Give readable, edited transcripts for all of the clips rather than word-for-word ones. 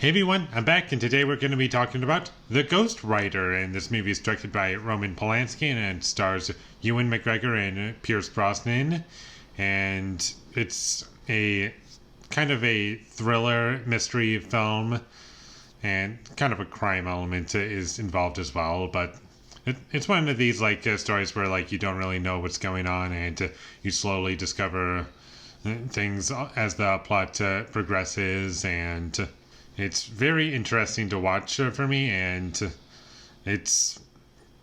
Hey everyone, I'm back, and today we're going to be talking about The Ghost Rider, and this movie is directed by Roman Polanski and stars Ewan McGregor and Pierce Brosnan, and it's a kind of a thriller mystery film, and kind of a crime element is involved as well, but it's one of these stories where you don't really know what's going on, and you slowly discover things as the plot progresses, and it's very interesting to watch for me, and it's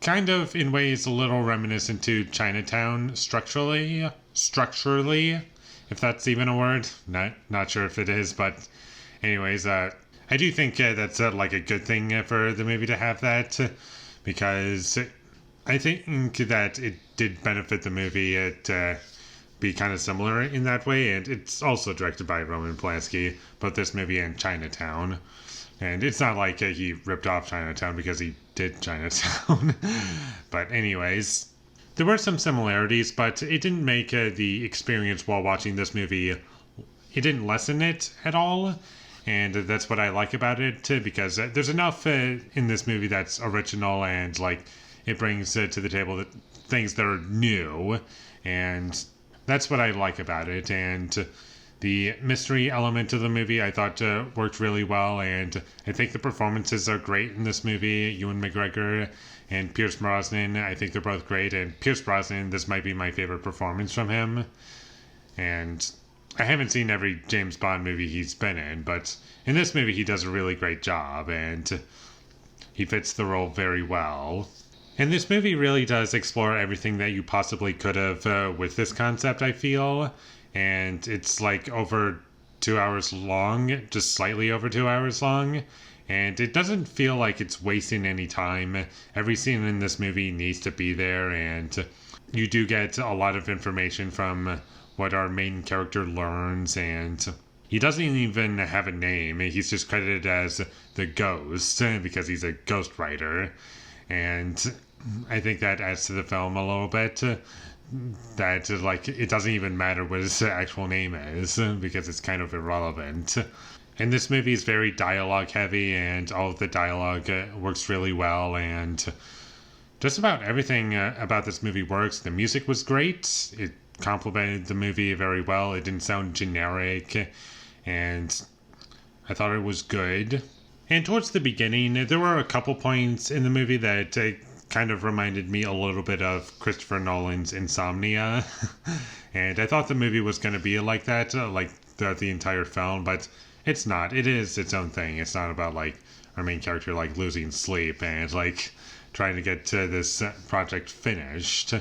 kind of in ways a little reminiscent to Chinatown structurally, if that's even a word. Not sure if it is, but anyways, I do think that's like a good thing for the movie to have that, because I think that it did benefit the movie to be kind of similar in that way, and it's also directed by Roman Polanski, both this movie and Chinatown. And it's not like he ripped off Chinatown because he did Chinatown. But anyways, there were some similarities, but it didn't make the experience while watching this movie, it didn't lessen it at all. And that's what I like about it, because there's enough in this movie that's original, and it brings to the table things that are new, and that's what I like about it. And the mystery element of the movie I thought worked really well, and I think the performances are great in this movie. Ewan McGregor and Pierce Brosnan, I think they're both great, and Pierce Brosnan, this might be my favorite performance from him. And I haven't seen every James Bond movie he's been in, but in this movie he does a really great job, and he fits the role very well. And this movie really does explore everything that you possibly could have with this concept, I feel. And it's over 2 hours long, just slightly over 2 hours long. And it doesn't feel like it's wasting any time. Every scene in this movie needs to be there, and you do get a lot of information from what our main character learns. And he doesn't even have a name. He's just credited as the Ghost because he's a ghost writer. And I think that adds to the film a little bit. That it doesn't even matter what his actual name is, because it's kind of irrelevant. And this movie is very dialogue heavy, and all of the dialogue works really well, and just about everything about this movie works. The music was great. It complemented the movie very well. It didn't sound generic, and I thought it was good. And towards the beginning, there were a couple points in the movie that kind of reminded me a little bit of Christopher Nolan's Insomnia. And I thought the movie was going to be like that, throughout the entire film, but it's not. It is its own thing. It's not about our main character losing sleep and trying to get this project finished.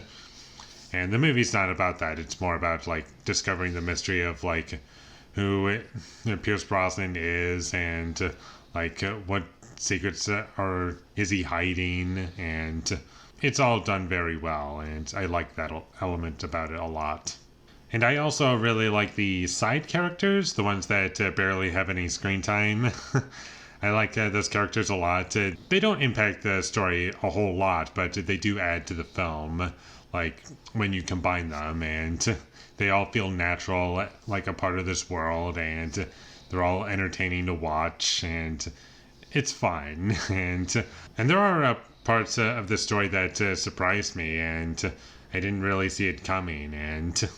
And the movie's not about that. It's more about discovering the mystery of who Pierce Brosnan is, and what secrets is he hiding, and it's all done very well, and I like that element about it a lot. And I also really like the side characters, the ones that barely have any screen time. I like those characters a lot. They don't impact the story a whole lot, but they do add to the film, when you combine them, and they all feel natural, a part of this world, and they're all entertaining to watch, and it's fine. And there are parts of the story that surprised me, and I didn't really see it coming, and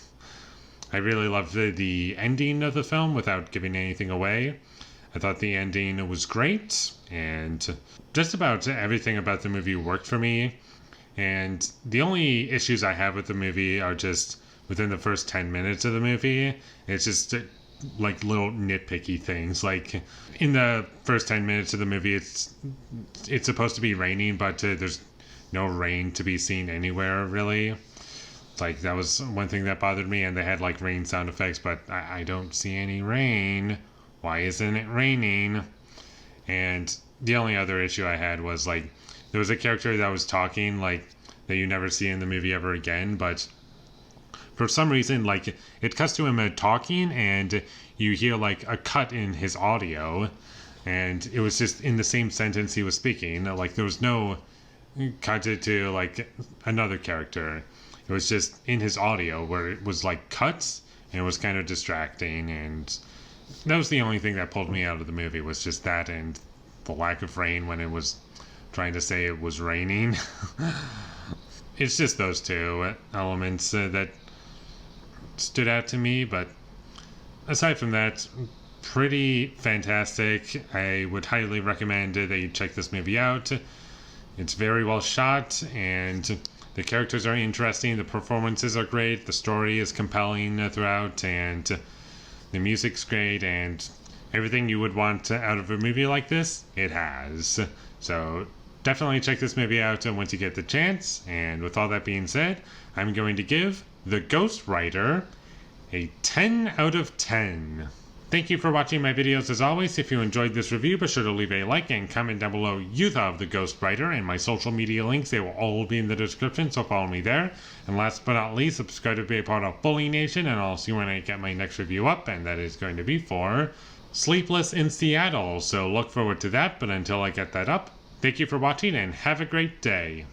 I really loved the ending of the film without giving anything away. I thought the ending was great, and just about everything about the movie worked for me. And the only issues I have with the movie are just within the first 10 minutes of the movie. It's just little nitpicky things. In the first 10 minutes of the movie, it's supposed to be raining, but there's no rain to be seen anywhere, really. That was one thing that bothered me, and they had rain sound effects, but I don't see any rain. Why isn't it raining? And the only other issue I had was there was a character that was talking that you never see in the movie ever again, but for some reason it cuts to him talking, and you hear a cut in his audio, and it was just in the same sentence he was speaking. There was no cut to another character. It was just in his audio where it was cuts, and it was kind of distracting, and that was the only thing that pulled me out of the movie, was just that and the lack of rain when it was trying to say it was raining. It's just those two elements that stood out to me, but aside from that, pretty fantastic. I would highly recommend that you check this movie out. It's very well shot, and the characters are interesting, the performances are great, the story is compelling throughout, and the music's great, and everything you would want out of a movie like this, it has. So definitely check this movie out once you get the chance. And with all that being said, I'm going to give The Ghost Writer a 10 out of 10. Thank you for watching my videos as always. If you enjoyed this review, be sure to leave a like and comment down below you thought of The Ghost Writer, and my social media links, they will all be in the description, so follow me there. And last but not least, subscribe to be a part of Foley Nation, and I'll see you when I get my next review up, and that is going to be for Sleepless in Seattle. So look forward to that, but until I get that up, thank you for watching and have a great day.